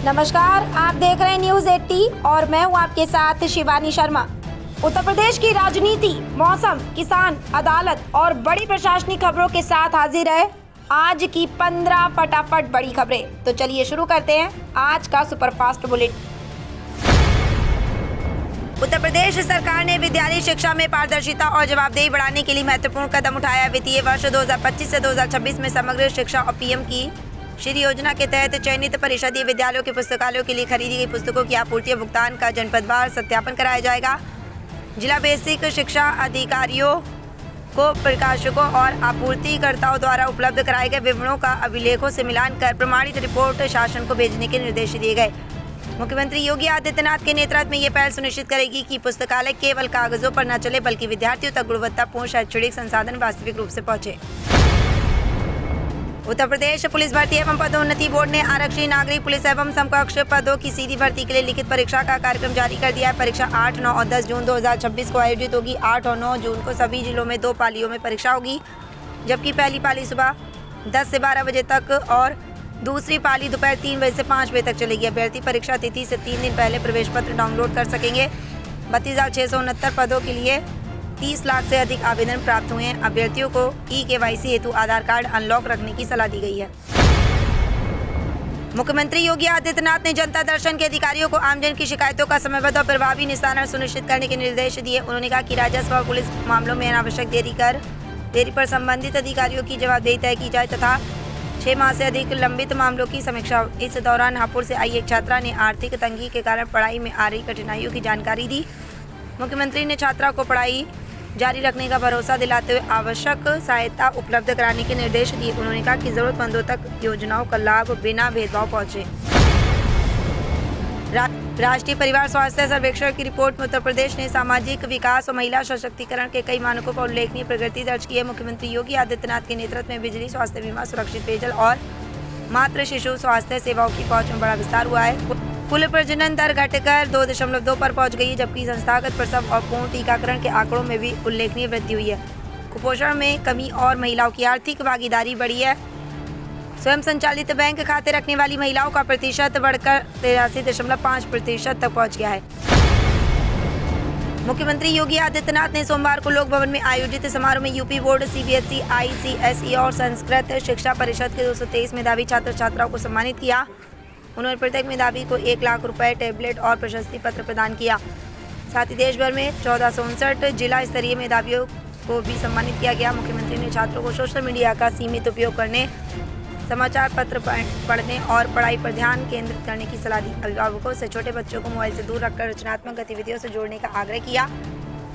नमस्कार, आप देख रहे हैं न्यूज 80 और मैं हूं आपके साथ शिवानी शर्मा। उत्तर प्रदेश की राजनीति, मौसम, किसान, अदालत और बड़ी प्रशासनिक खबरों के साथ हाजिर है आज की 15 फटाफट बड़ी खबरें। तो चलिए शुरू करते हैं आज का सुपरफास्ट बुलेटिन। उत्तर प्रदेश सरकार ने विद्यालयी शिक्षा में पारदर्शिता और जवाबदेही बढ़ाने के लिए महत्वपूर्ण कदम उठाया। वित्तीय वर्ष 2025 से 2026 में समग्र शिक्षा और पीएम की श्री योजना के तहत चयनित परिषदीय विद्यालयों के पुस्तकालयों के लिए खरीदी गई पुस्तकों की आपूर्ति और भुगतान का जनपदवार सत्यापन कराया जाएगा। जिला बेसिक शिक्षा अधिकारियों को प्रकाशकों और आपूर्तिकर्ताओं द्वारा उपलब्ध कराए गए विवरणों का अभिलेखों से मिलान कर प्रमाणित रिपोर्ट शासन को भेजने के निर्देश दिए गए। मुख्यमंत्री योगी आदित्यनाथ के नेतृत्व में ये पहल सुनिश्चित करेगी कि पुस्तकालय केवल कागजों पर न चले बल्कि विद्यार्थियों तक गुणवत्तापूर्ण शैक्षणिक संसाधन वास्तविक रूप से पहुंचे। उत्तर प्रदेश पुलिस भर्ती एवं पदोन्नति बोर्ड ने आरक्षी, नागरिक पुलिस एवं समकक्ष पदों की सीधी भर्ती के लिए लिखित परीक्षा का कार्यक्रम जारी कर दिया है। परीक्षा 8, 9 और 10 जून 2026 को आयोजित होगी। 8 और 9 जून को सभी जिलों में 2 पालियों में परीक्षा होगी, जबकि पहली पाली सुबह 10 से 12 बजे तक और दूसरी पाली दोपहर 3 बजे से 5 बजे तक चलेगी। अभ्यर्थी परीक्षा तिथि से 3 दिन पहले प्रवेश पत्र डाउनलोड कर सकेंगे। 32,669 पदों के लिए 30 लाख से अधिक आवेदन प्राप्त हुए हैं। अभ्यर्थियों को KYC हेतु आधार कार्ड अनलॉक रखने की सलाह दी गई है। मुख्यमंत्री योगी आदित्यनाथ ने जनता दर्शन के अधिकारियों को आमजन की शिकायतों का समयबद्ध और प्रभावी निस्तारण सुनिश्चित करने के निर्देश दिए। उन्होंने कहा कि राजस्व और पुलिस मामलों में अनावश्यक देरी पर संबंधित अधिकारियों की जवाबदेही तय की जाए तथा 6 माह से अधिक लंबित मामलों की समीक्षा हो। इस दौरान हापुड़ से आई एक छात्रा ने आर्थिक तंगी के कारण पढ़ाई में आ रही कठिनाइयों की जानकारी दी। मुख्यमंत्री ने छात्रा को पढ़ाई जारी रखने का भरोसा दिलाते हुए आवश्यक सहायता उपलब्ध कराने के निर्देश दिए। उन्होंने कहा कि जरूरतमंदों तक योजनाओं का लाभ बिना भेदभाव पहुंचे। राष्ट्रीय परिवार स्वास्थ्य सर्वेक्षण की रिपोर्ट में उत्तर प्रदेश ने सामाजिक विकास और महिला सशक्तिकरण के कई मानकों पर उल्लेखनीय प्रगति दर्ज की है। मुख्यमंत्री योगी आदित्यनाथ के नेतृत्व में बिजली, स्वास्थ्य बीमा, सुरक्षित पेयजल और मातृ शिशु स्वास्थ्य सेवाओं की पहुंच में बड़ा विस्तार हुआ है। कुल प्रजनन दर घटकर 2.2 पर पहुंच गई है, जबकि संस्थागत प्रसव और पूर्ण टीकाकरण के आंकड़ों में भी उल्लेखनीय वृद्धि हुई है। कुपोषण में कमी और महिलाओं की आर्थिक भागीदारी बढ़ी है। स्वयं संचालित बैंक खाते रखने वाली महिलाओं का प्रतिशत बढ़कर 83.5% तक पहुंच गया है। मुख्यमंत्री योगी आदित्यनाथ ने सोमवार को लोक भवन में आयोजित समारोह में यूपी बोर्ड, CBSE, ICSE और संस्कृत शिक्षा परिषद के 223 मेधावी छात्र छात्राओं को सम्मानित किया। उन्होंने प्रत्येक मेधावी को 1 लाख रुपए, टैबलेट और प्रशस्ति पत्र प्रदान किया। साथ ही देश भर में 1459 जिला स्तरीय मेधावियों को भी सम्मानित किया गया। मुख्यमंत्री ने छात्रों को सोशल मीडिया का सीमित उपयोग करने, समाचार पत्र पढ़ने और पढ़ाई पर ध्यान केंद्रित करने की सलाह दी। अभिभावकों से छोटे बच्चों को मोबाइल से दूर रखकर रचनात्मक गतिविधियों से जोड़ने का आग्रह किया।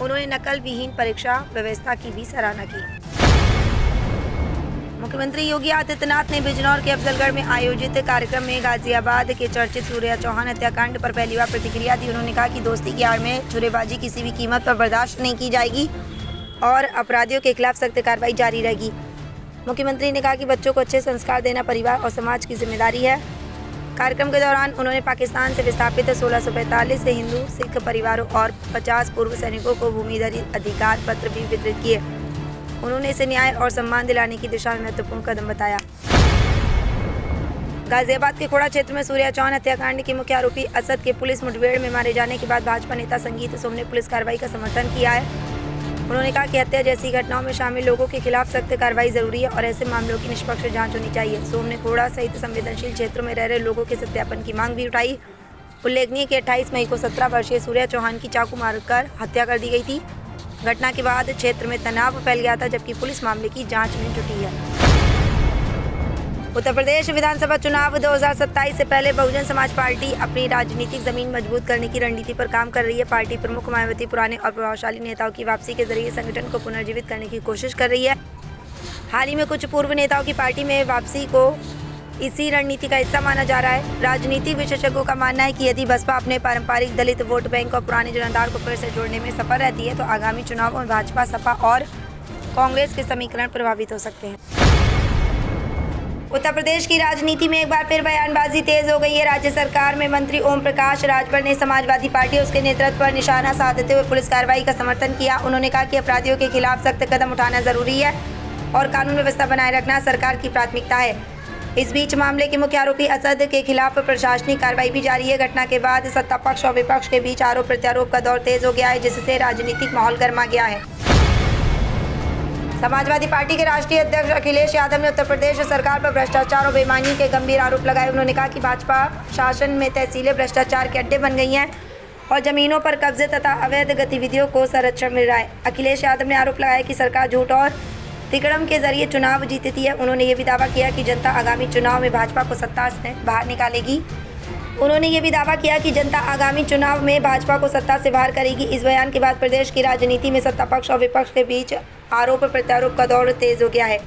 उन्होंने नकल विहीन परीक्षा व्यवस्था की भी सराहना की। मुख्यमंत्री योगी आदित्यनाथ ने बिजनौर के अफजलगढ़ में आयोजित कार्यक्रम में गाजियाबाद के चर्चित सूर्या चौहान हत्याकांड पर पहली बार प्रतिक्रिया दी। उन्होंने कहा कि दोस्ती की आड़ में छुरेबाजी किसी भी कीमत पर बर्दाश्त नहीं की जाएगी और अपराधियों के खिलाफ सख्त कार्रवाई जारी रहेगी। मुख्यमंत्री ने कहा कि बच्चों को अच्छे संस्कार देना परिवार और समाज की जिम्मेदारी है। कार्यक्रम के दौरान उन्होंने पाकिस्तान से विस्थापित 1645 से हिंदू सिख परिवारों और 50 पूर्व सैनिकों को भूमि अधिकार पत्र भी वितरित किए। उन्होंने इसे न्याय और सम्मान दिलाने की दिशा में महत्वपूर्ण कदम बताया। गाजियाबाद के खोड़ा क्षेत्र में सूर्या चौहान हत्याकांड के मुख्य आरोपी असद के पुलिस मुठभेड़ में मारे जाने के बाद भाजपा नेता संगीत सोम ने पुलिस कार्रवाई का समर्थन किया है। उन्होंने कहा कि हत्या जैसी घटनाओं में शामिल लोगों के खिलाफ सख्त कार्रवाई जरूरी है और ऐसे मामलों की निष्पक्ष जांच होनी चाहिए। सोम ने खोड़ा सहित संवेदनशील क्षेत्रों में रह रहे लोगों के सत्यापन की मांग भी उठाई। उल्लेखनीय कि 28 मई को 17 वर्षीय सूर्या चौहान की चाकू मारकर हत्या कर दी गई थी। घटना के बाद क्षेत्र में तनाव फैल गया था, जबकि पुलिस मामले की जांच में जुटी है। उत्तर प्रदेश विधानसभा चुनाव 2027 से पहले बहुजन समाज पार्टी अपनी राजनीतिक जमीन मजबूत करने की रणनीति पर काम कर रही है। पार्टी प्रमुख मायावती पुराने और प्रभावशाली नेताओं की वापसी के जरिए संगठन को पुनर्जीवित करने की कोशिश कर रही है। हाल ही में कुछ पूर्व नेताओं की पार्टी में वापसी को इसी रणनीति का हिस्सा माना जा रहा है। राजनीतिक विशेषज्ञों का मानना है कि यदि बसपा अपने पारंपरिक दलित वोट बैंक और पुराने जनाधार को फिर से जोड़ने में सफल रहती है तो आगामी चुनावों में भाजपा, सपा और कांग्रेस के समीकरण प्रभावित हो सकते हैं। उत्तर प्रदेश की राजनीति में एक बार फिर बयानबाजी तेज हो गई है। राज्य सरकार में मंत्री ओम प्रकाश राजभर ने समाजवादी पार्टी और उसके नेतृत्व पर निशाना साधते हुए पुलिस कार्रवाई का समर्थन किया। उन्होंने कहा कि अपराधियों के खिलाफ सख्त कदम उठाना जरूरी है और कानून व्यवस्था बनाए रखना सरकार की प्राथमिकता है। इस बीच मामले के मुख्य आरोपी असद के खिलाफ प्रशासनिक कार्रवाई भी जारी है। घटना के बाद सत्ता पक्ष और विपक्ष के बीच आरोप प्रत्यारोप का दौर तेज हो गया है, जिससे राजनीतिक माहौल गर्मा गया है। समाजवादी पार्टी के राष्ट्रीय अध्यक्ष अखिलेश यादव ने उत्तर प्रदेश सरकार पर भ्रष्टाचार और बेईमानी के गंभीर आरोप लगाए। उन्होंने कहा कि भाजपा शासन में तहसीलें भ्रष्टाचार के अड्डे बन गई हैं और जमीनों पर कब्जे तथा अवैध गतिविधियों को संरक्षण मिल रहा है। अखिलेश यादव ने आरोप लगाया कि सरकार झूठ और तिकड़म के जरिए चुनाव जीतती है। उन्होंने ये भी दावा किया कि जनता आगामी चुनाव में भाजपा को सत्ता से बाहर निकालेगी। उन्होंने ये भी दावा किया कि जनता आगामी चुनाव में भाजपा को सत्ता से बाहर करेगी। इस बयान के बाद प्रदेश की राजनीति में सत्ता पक्ष और विपक्ष के बीच आरोप प्रत्यारोप का दौर तेज हो गया है।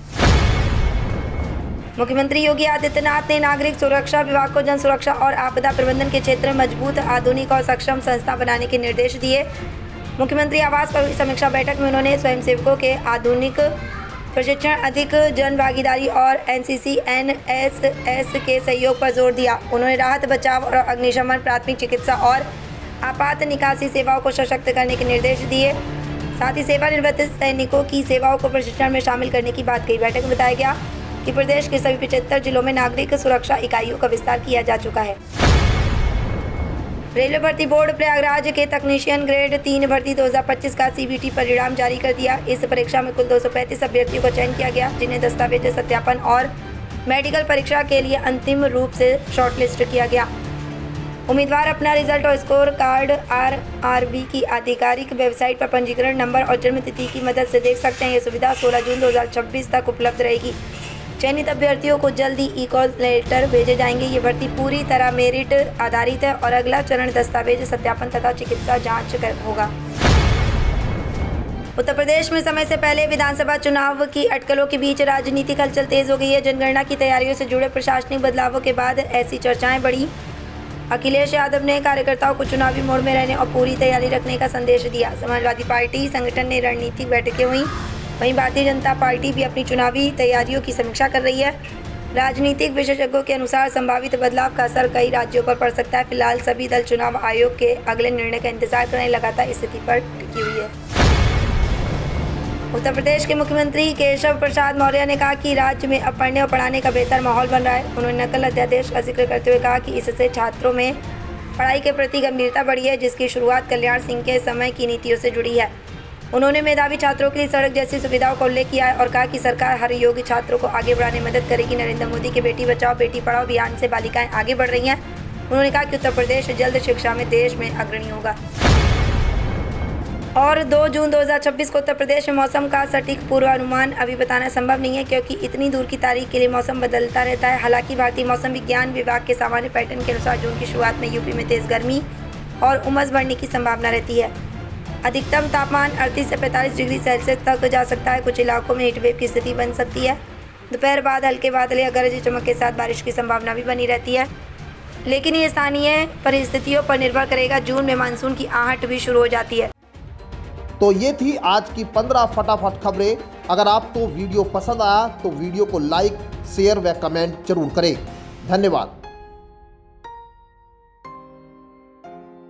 मुख्यमंत्री योगी आदित्यनाथ ने नागरिक सुरक्षा विभाग को जन सुरक्षा और आपदा प्रबंधन के क्षेत्र में मजबूत, आधुनिक और सक्षम संस्था बनाने के निर्देश दिए। मुख्यमंत्री आवास पर हुई समीक्षा बैठक में उन्होंने स्वयंसेवकों के आधुनिक प्रशिक्षण, अधिक जन भागीदारी और एनसीसी एनएसएस के सहयोग पर जोर दिया। उन्होंने राहत, बचाव और अग्निशमन, प्राथमिक चिकित्सा और आपात निकासी सेवाओं को सशक्त करने के निर्देश दिए। साथ ही सेवानिवृत्त सैनिकों की सेवाओं को प्रशिक्षण में शामिल करने की बात कही। बैठक में बताया गया कि प्रदेश के सभी 75 जिलों में नागरिक सुरक्षा इकाइयों का विस्तार किया जा चुका है। रेलवे भर्ती बोर्ड प्रयागराज के तकनीशियन ग्रेड 3 भर्ती 2025 का सीबीटी परिणाम जारी कर दिया। इस परीक्षा में कुल 235 अभ्यर्थियों का चयन किया गया, जिन्हें दस्तावेज सत्यापन और मेडिकल परीक्षा के लिए अंतिम रूप से शॉर्टलिस्ट किया गया। उम्मीदवार अपना रिजल्ट और स्कोर कार्ड आरआरबी की आधिकारिक वेबसाइट पर पंजीकरण नंबर और जन्म तिथि की मदद से देख सकते हैं। यह सुविधा 16 जून 2026 तक उपलब्ध रहेगी। चयनित अभ्यर्थियों को जल्द ही ई-कॉल लेटर भेजे जाएंगे। ये भर्ती पूरी तरह मेरिट आधारित है और अगला चरण दस्तावेज सत्यापन तथा चिकित्सा जांच होगा। उत्तर प्रदेश में समय से पहले विधानसभा चुनाव की अटकलों के बीच राजनीतिक हलचल तेज हो गई है। जनगणना की तैयारियों से जुड़े प्रशासनिक बदलावों के बाद ऐसी चर्चाएं बढ़ी। अखिलेश यादव ने कार्यकर्ताओं को चुनावी मोड में रहने और पूरी तैयारी रखने का संदेश दिया। समाजवादी पार्टी संगठन ने रणनीतिक बैठकें हुई। वहीं भारतीय जनता पार्टी भी अपनी चुनावी तैयारियों की समीक्षा कर रही है। राजनीतिक विशेषज्ञों के अनुसार संभावित बदलाव का असर कई राज्यों पर पड़ सकता है। फिलहाल सभी दल चुनाव आयोग के अगले निर्णय का इंतजार कर रहे हैं। लगातार स्थिति पर टिकी हुई है। उत्तर प्रदेश के मुख्यमंत्री केशव प्रसाद मौर्य ने कहा कि राज्य में अब पढ़ने और पढ़ाने का बेहतर माहौल बन रहा है। उन्होंने नकल अध्यादेश का जिक्र करते हुए कहा कि इससे छात्रों में पढ़ाई के प्रति गंभीरता बढ़ी है, जिसकी शुरुआत कल्याण सिंह के समय की नीतियों से जुड़ी है। उन्होंने मेधावी छात्रों के लिए सड़क जैसी सुविधाओं का उल्लेख किया है और कहा कि सरकार हर योग्य छात्रों को आगे बढ़ाने में मदद करेगी। नरेंद्र मोदी के बेटी बचाओ बेटी पढ़ाओ अभियान से बालिकाएं आगे बढ़ रही हैं। उन्होंने कहा कि उत्तर प्रदेश जल्द शिक्षा में देश में अग्रणी होगा। और 2 जून 2026 को उत्तर प्रदेश में मौसम का सटीक पूर्वानुमान अभी बताना संभव नहीं है, क्योंकि इतनी दूर की तारीख के लिए मौसम बदलता रहता है। हालांकि भारतीय मौसम विज्ञान विभाग के सामान्य पैटर्न के अनुसार जून की शुरुआत में यूपी में तेज गर्मी और उमस बढ़ने की संभावना रहती है। अधिकतम तापमान 38 से 45 डिग्री सेल्सियस तक जा सकता है। कुछ इलाकों में हीटवेव की स्थिति बन सकती है। दोपहर बाद हल्के बादल या गरज चमक के साथ बारिश की संभावना भी बनी रहती है, लेकिन ये स्थानीय परिस्थितियों पर निर्भर करेगा। जून में मानसून की आहट भी शुरू हो जाती है। तो ये थी आज की 15 फटाफट खबरें। अगर आपको वीडियो पसंद आया तो वीडियो को लाइक, शेयर व कमेंट जरूर करें। धन्यवाद।